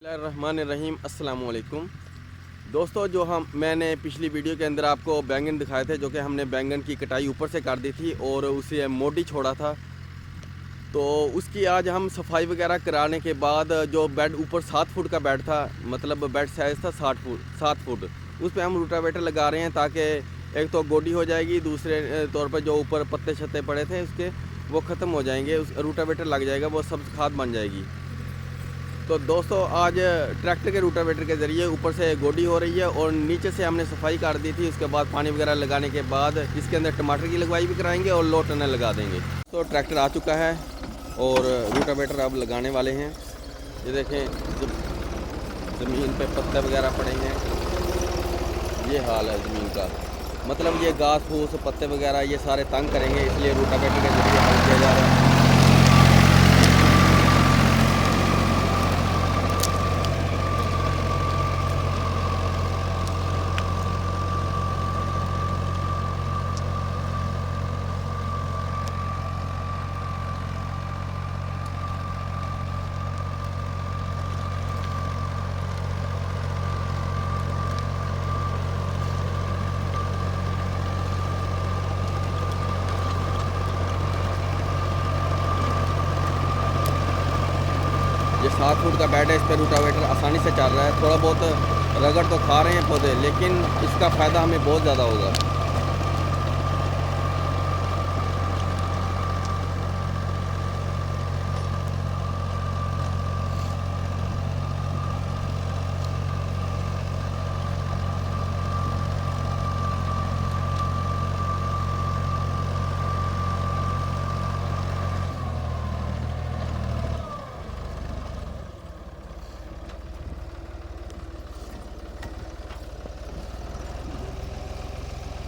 बिस्मिल्लाहिर्रहमानिर्रहीम अस्सलाम वालेकुम दोस्तों। जो मैंने पिछली वीडियो के अंदर आपको बैंगन दिखाए थे, जो कि हमने बैंगन की कटाई ऊपर से कर दी थी और उसे मोटी छोड़ा था। तो उसकी आज हम सफाई वगैरह कराने के बाद जो बेड ऊपर 7 फुट का बेड था, मतलब बेड साइज़ था 7 फुट, उस पर हम रूटावेटर लगा रहे हैं ताकि एक तो गोडी हो जाएगी, दूसरे तौर पर जो ऊपर पत्ते छत्ते पड़े थे उसके वो ख़त्म हो जाएंगे, उस रूटावेटर लग जाएगा, वो सब खाद बन जाएगी। तो दोस्तों आज ट्रैक्टर के रूटावेटर के ज़रिए ऊपर से गोडी हो रही है और नीचे से हमने सफाई कर दी थी। उसके बाद पानी वगैरह लगाने के बाद इसके अंदर टमाटर की लगवाई भी कराएंगे और लो टनल लगा देंगे। तो ट्रैक्टर आ चुका है और रूटावेटर अब लगाने वाले हैं। ये देखें, ज़मीन पे पत्ते वगैरह पड़े हैं, ये हाल है ज़मीन का। मतलब ये घास फूस पत्ते वगैरह ये सारे तंग करेंगे, इसलिए रूटावेटर के ज़रिए हल किया जा रहा है। ये 7 फुट का बेड है, इस पर रूटावेटर आसानी से चल रहा है। थोड़ा बहुत रगड़ तो खा रहे हैं पौधे, लेकिन इसका फ़ायदा हमें बहुत ज़्यादा होगा।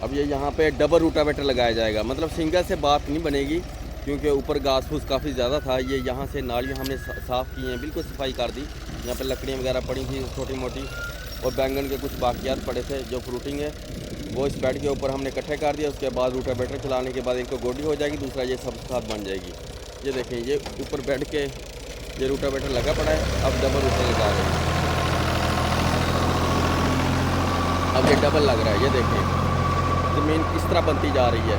अब ये यहाँ पे डबल रूटावेटर लगाया जाएगा, मतलब सिंगल से बात नहीं बनेगी, क्योंकि ऊपर घास फूस काफ़ी ज़्यादा था। ये यहाँ से नालियाँ हमने साफ़ की हैं, बिल्कुल सफाई कर दी। यहाँ पे लकड़ियाँ वगैरह पड़ी थी छोटी मोटी, और बैंगन के कुछ बाकियात पड़े थे जो फ्रूटिंग है, वो इस बेड के ऊपर हमने इकट्ठे कर दिया। उसके बाद रूटावेटर चलाने के बाद एक तो गोडी हो जाएगी, दूसरा ये सब खाद बन जाएगी। ये देखें, ये ऊपर बेड के ये रूटावेटर लगा पड़ा है। अब डबल ऊपर लगा रहे हैं, अब ये डबल लग रहा है। ये देखें ज़मीन किस तरह बनती जा रही है,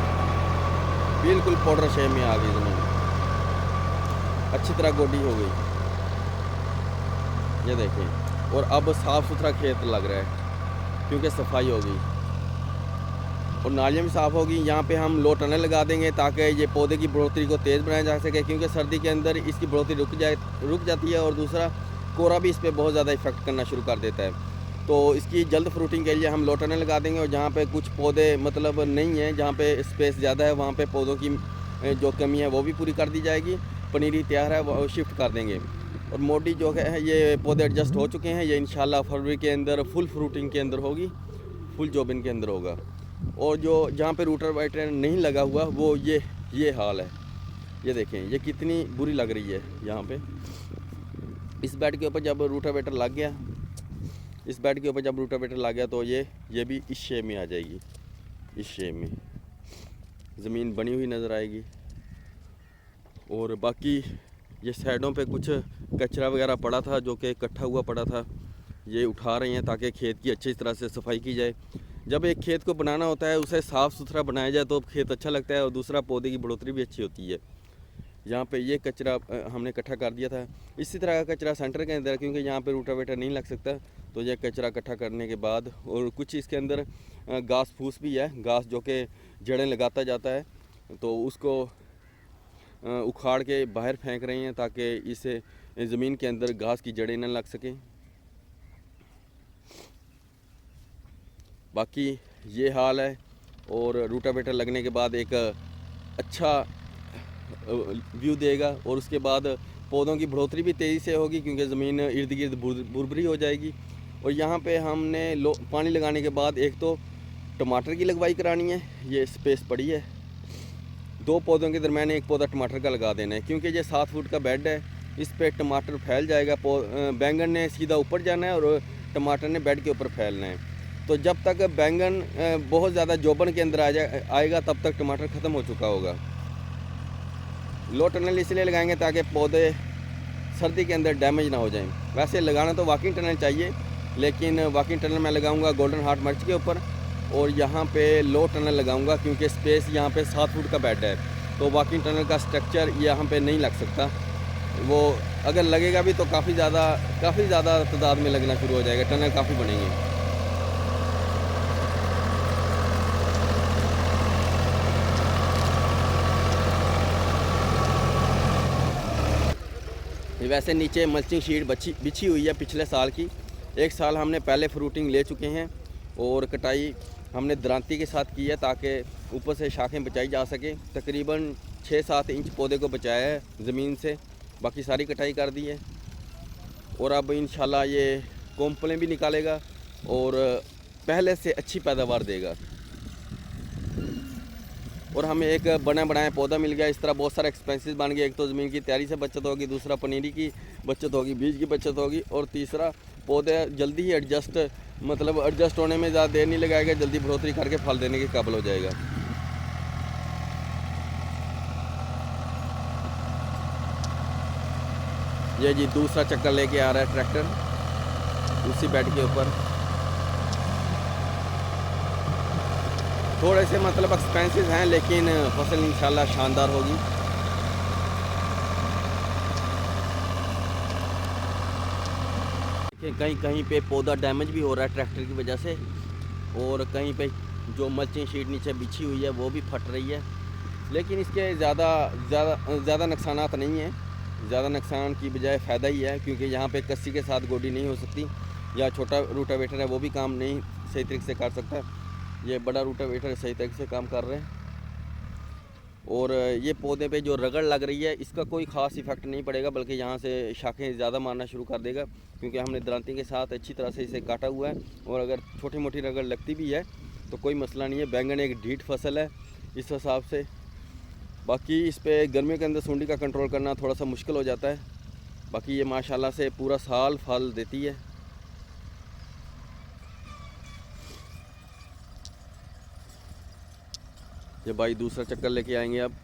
बिल्कुल पाउडर शेप में आ गई ज़मीन, अच्छी तरह गोडी हो गई। ये देखें, और अब साफ़ सुथरा खेत लग रहा है क्योंकि सफाई हो गई और नालियाँ भी साफ़ होगी। यहाँ पे हम लो टनल लगा देंगे ताकि ये पौधे की बढ़ोतरी को तेज़ बनाया जा सके, क्योंकि सर्दी के अंदर इसकी बढ़ोतरी रुक जाती है, और दूसरा कोहरा भी इस पर बहुत ज़्यादा इफ़ेक्ट करना शुरू कर देता है। तो इसकी जल्द फ्रूटिंग के लिए हम लो टनल लगा देंगे, और जहाँ पे कुछ पौधे मतलब नहीं है, जहाँ पे स्पेस ज़्यादा है, वहाँ पे पौधों की जो कमी है वो भी पूरी कर दी जाएगी। पनीरी तैयार है, वो शिफ्ट कर देंगे। और मोटी जो है ये पौधे एडजस्ट हो चुके हैं, ये इंशाल्लाह फरवरी के अंदर फुल फ्रूटिंग के अंदर होगी, फुल जॉबिन के अंदर होगा। और जो जहाँ पे रूटावेटर नहीं लगा हुआ वो ये हाल है। ये देखें, ये कितनी बुरी लग रही है। यहाँ पे इस बेड के ऊपर जब रूटावेटर लग गया, इस बेड के ऊपर जब रूटावेटर लग गया तो ये भी इस शेप में आ जाएगी। इस शेप में ज़मीन बनी हुई नज़र आएगी। और बाकी ये साइडों पे कुछ कचरा वगैरह पड़ा था, जो कि इकट्ठा हुआ पड़ा था, ये उठा रहे हैं ताकि खेत की अच्छी तरह से सफाई की जाए। जब एक खेत को बनाना होता है, उसे साफ़ सुथरा बनाया जाए तो खेत अच्छा लगता है, और दूसरा पौधे की बढ़ोतरी भी अच्छी होती है। यहाँ पे ये कचरा हमने इकट्ठा कर दिया था। इसी तरह का कचरा सेंटर के अंदर, क्योंकि यहाँ पे रूटावेटर नहीं लग सकता, तो ये कचरा इकट्ठा करने के बाद, और कुछ इसके अंदर घास फूस भी है, घास जो कि जड़ें लगाता जाता है, तो उसको उखाड़ के बाहर फेंक रहे हैं ताकि इसे ज़मीन के अंदर घास की जड़ें न लग सकें। बाकी ये हाल है, और रूटावेटर लगने के बाद एक अच्छा व्यू देगा, और उसके बाद पौधों की बढ़ोतरी भी तेज़ी से होगी, क्योंकि ज़मीन इर्द गिर्द बुरबरी हो जाएगी। और यहाँ पे हमने पानी लगाने के बाद एक तो टमाटर की लगवाई करानी है, ये स्पेस पड़ी है, 2 पौधों के दरमियान एक पौधा टमाटर का लगा देना है, क्योंकि ये 7 फुट का बेड है, इस पर टमाटर फैल जाएगा। बैंगन ने सीधा ऊपर जाना है और टमाटर ने बेड के ऊपर फैलना है। तो जब तक बैंगन बहुत ज़्यादा जोबन के अंदर आएगा, तब तक टमाटर ख़त्म हो चुका होगा। लो टनल इसलिए लगाएंगे ताकि पौधे सर्दी के अंदर डैमेज ना हो जाएं। वैसे लगाना तो वॉकिंग टनल चाहिए, लेकिन वॉकिंग टनल मैं लगाऊंगा गोल्डन हार्ट मर्च के ऊपर, और यहाँ पे लो टनल लगाऊंगा क्योंकि स्पेस यहाँ पे 7 फुट का बेड है, तो वॉकिंग टनल का स्ट्रक्चर यहाँ पे नहीं लग सकता। वो अगर लगेगा भी तो काफ़ी ज़्यादा तादाद में लगना शुरू हो जाएगा, टनल काफ़ी बनेंगे। वैसे नीचे मल्चिंग शीट बिछी हुई है पिछले साल की। एक साल हमने पहले फ्रूटिंग ले चुके हैं और कटाई हमने दरांती के साथ की है ताकि ऊपर से शाखें बचाई जा सके। तकरीबन 6-7 इंच पौधे को बचाया है ज़मीन से, बाकी सारी कटाई कर दी है। और अब इंशाल्लाह ये कोंपलें भी निकालेगा और पहले से अच्छी पैदावार देगा। और हमें एक बना बनाया पौधा मिल गया। इस तरह बहुत सारे एक्सपेंसेस बन गए। एक तो ज़मीन की तैयारी से बचत होगी, दूसरा पनीरी की बचत होगी, बीज की बचत होगी, और तीसरा पौधे जल्दी ही एडजस्ट होने में ज़्यादा देर नहीं लगाएगा, जल्दी बढ़ोतरी करके फल देने के काबिल हो जाएगा। ये जी दूसरा चक्कर लेके आ रहा है ट्रैक्टर उसी बेड के ऊपर। थोड़े से एक्सपेंसेस हैं, लेकिन फसल इंशाल्लाह शानदार होगी। कहीं कहीं पे पौधा डैमेज भी हो रहा है ट्रैक्टर की वजह से, और कहीं पे जो मल्चिंग शीट नीचे बिछी हुई है वो भी फट रही है। लेकिन इसके ज़्यादा नुकसानात नहीं हैं। ज़्यादा नुकसान की बजाय फ़ायदा ही है, क्योंकि यहाँ पे कस्सी के साथ गोडी नहीं हो सकती, या छोटा रूटावेटर है वो भी काम नहीं सही तरीके से कर सकता। ये बड़ा रूटावेटर सही तरीके से काम कर रहे हैं। और ये पौधे पे जो रगड़ लग रही है इसका कोई ख़ास इफ़ेक्ट नहीं पड़ेगा, बल्कि यहाँ से शाखें ज़्यादा मारना शुरू कर देगा, क्योंकि हमने दरांती के साथ अच्छी तरह से इसे काटा हुआ है। और अगर छोटी मोटी रगड़ लगती भी है तो कोई मसला नहीं है। बैंगन एक ढीठ फसल है इस हिसाब से। बाकी इस पर गर्मियों के अंदर सूंडी का कंट्रोल करना थोड़ा सा मुश्किल हो जाता है। बाकी ये माशाल्लाह से पूरा साल फल देती है। ये भाई दूसरा चक्कर लेके आएंगे अब,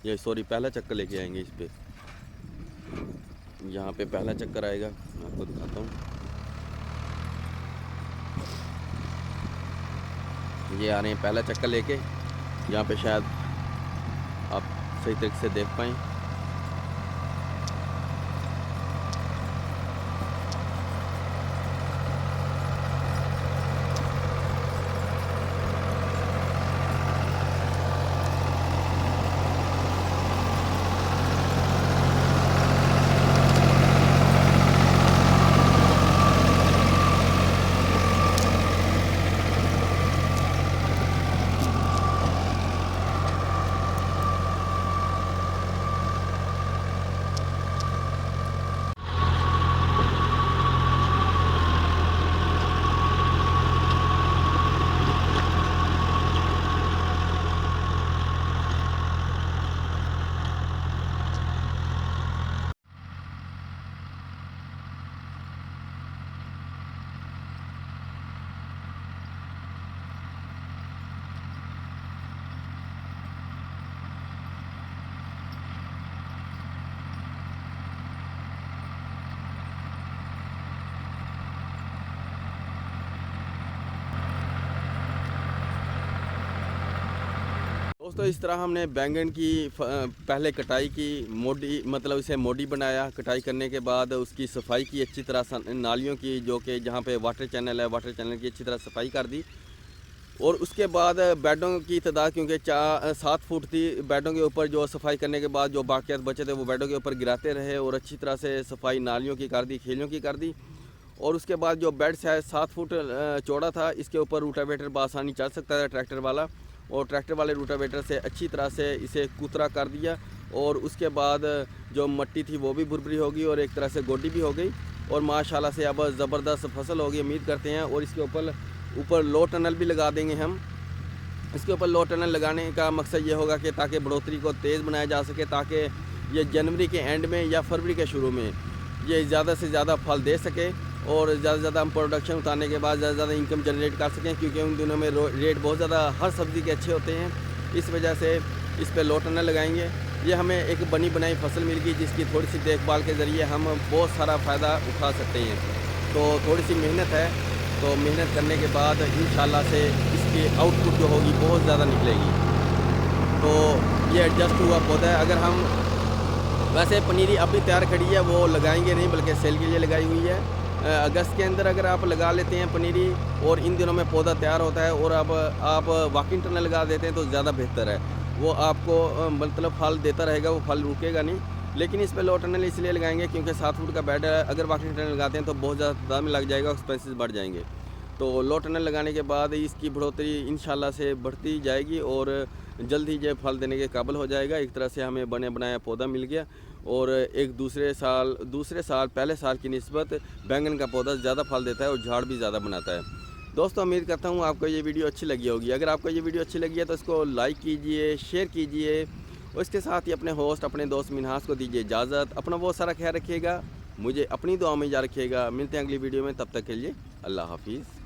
ये सॉरी पहला चक्कर लेके आएंगे इस पे। यहाँ पे पहला चक्कर आएगा, मैं आपको दिखाता हूँ। ये आ रहे हैं पहला चक्कर लेके। यहाँ पे शायद आप सही तरीके से देख पाएँ। दोस्तों इस तरह हमने बैंगन की पहले कटाई की, मोडी इसे मोडी बनाया। कटाई करने के बाद उसकी सफाई की अच्छी तरह, नालियों की जो कि जहाँ पे वाटर चैनल है, वाटर चैनल की अच्छी तरह सफाई कर दी। और उसके बाद बेडों की तादाद क्योंकि 7 फुट थी, बेडों के ऊपर जो सफाई करने के बाद जो बाकियात बचे थे वो बेडों के ऊपर गिराते रहे, और अच्छी तरह से सफाई नालियों की कर दी, खेलियों की कर दी। और उसके बाद जो बेड साइज 7 फुट चौड़ा था, इसके ऊपर रूटावेटर बआसानी चल सकता था ट्रैक्टर वाला, और ट्रैक्टर वाले रूटावेटर से अच्छी तरह से इसे कुतरा कर दिया। और उसके बाद जो मिट्टी थी वो भी भुरभुरी हो गई और एक तरह से गोडी भी हो गई, और माशाल्लाह से अब ज़बरदस्त फसल होगी उम्मीद करते हैं। और इसके ऊपर लो टनल भी लगा देंगे हम। इसके ऊपर लो टनल लगाने का मकसद ये होगा कि ताकि बढ़ोतरी को तेज़ बनाया जा सके, ताकि ये जनवरी के एंड में या फरवरी के शुरू में ये ज़्यादा से ज़्यादा फल दे सके, और ज़्यादा से ज़्यादा हम प्रोडक्शन उतारने के बाद ज़्यादा से ज़्यादा इनकम जनरेट कर सकें, क्योंकि उन दिनों में रेट बहुत ज़्यादा हर सब्ज़ी के अच्छे होते हैं। इस वजह से इस पर लो टनल लगाएंगे। ये हमें एक बनी बनाई फसल मिल गई, जिसकी थोड़ी सी देखभाल के ज़रिए हम बहुत सारा फ़ायदा उठा सकते हैं। तो थोड़ी सी मेहनत है, तो मेहनत करने के बाद इंशाल्लाह से इसकी आउटपुट जो होगी बहुत ज़्यादा निकलेगी। तो ये एडजस्ट हुआ पौधा है। अगर हम वैसे पनीरी अभी तैयार खड़ी है, वो लगाएंगे नहीं, बल्कि सेल के लिए लगाई हुई है। अगस्त के अंदर अगर आप लगा लेते हैं पनीरी और इन दिनों में पौधा तैयार होता है और अब आप वॉकिंग टनल लगा देते हैं तो ज़्यादा बेहतर है। वो आपको मतलब फल देता रहेगा, वो फल रुकेगा नहीं। लेकिन इस पे लो टनल इसलिए लगाएंगे क्योंकि 7 फुट का बेड है। अगर वॉकिंग टनल लगाते हैं तो बहुत ज़्यादा दाम लग जाएगा, एक्सपेंसेस बढ़ जाएंगे। तो लो टनल लगाने के बाद इसकी बढ़ोतरी इंशाल्लाह से बढ़ती जाएगी और जल्द ही ये फल देने के काबिल हो जाएगा। एक तरह से हमें बने बनाया पौधा मिल गया और एक दूसरे साल पहले साल की निस्बत बैंगन का पौधा ज़्यादा फल देता है और झाड़ भी ज़्यादा बनाता है। दोस्तों, उम्मीद करता हूँ आपको ये वीडियो अच्छी लगी होगी। अगर आपको ये वीडियो अच्छी लगी है तो इसको लाइक कीजिए, शेयर कीजिए और इसके साथ ही अपने होस्ट, अपने दोस्त मिन्हास को दीजिए इजाज़त। अपना बहुत सारा ख्याल रखिएगा, मुझे अपनी दुआ में याद रखिएगा। मिलते हैं अगली वीडियो में, तब तक के लिए अल्लाह हाफिज़।